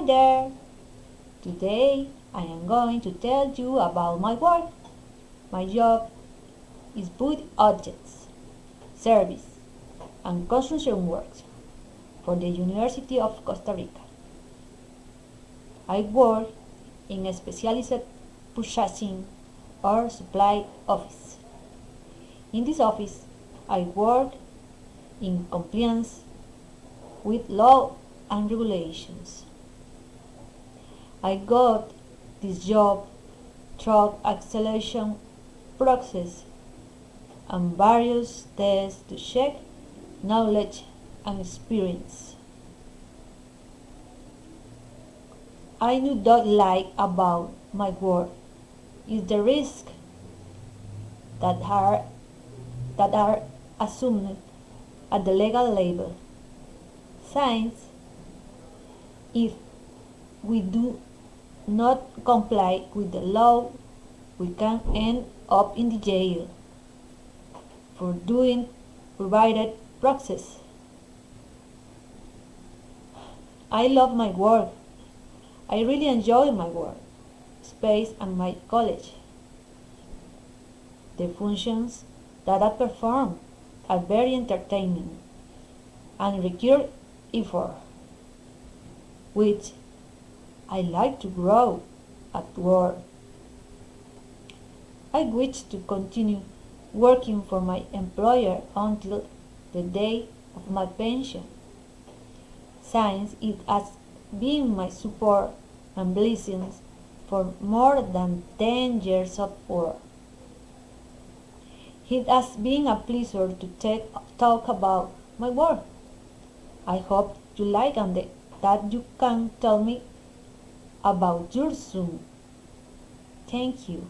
Hi there! Today I am going to tell you about my work. My job is build objects, service, and construction works for the University of Costa Rica. I work in a specialized purchasing or supply office. In this office, I work in compliance with law and regulations. I got this job through acceleration process and various tests to check knowledge and experience. I do not like about my work is the risk that are assumed at the legal level. Since if we do not comply with the law, we can end up in the jail for doing provided process. I love my work. I really enjoy my work, space, and my college. The functions that I perform are very entertaining and require effort, which I like to grow at work. I wish to continue working for my employer until the day of my pension, since it has been my support and blessings for more than 10 years of work. It has been a pleasure to talk about my work. I hope you like and that you can tell me about yours soon. Thank you.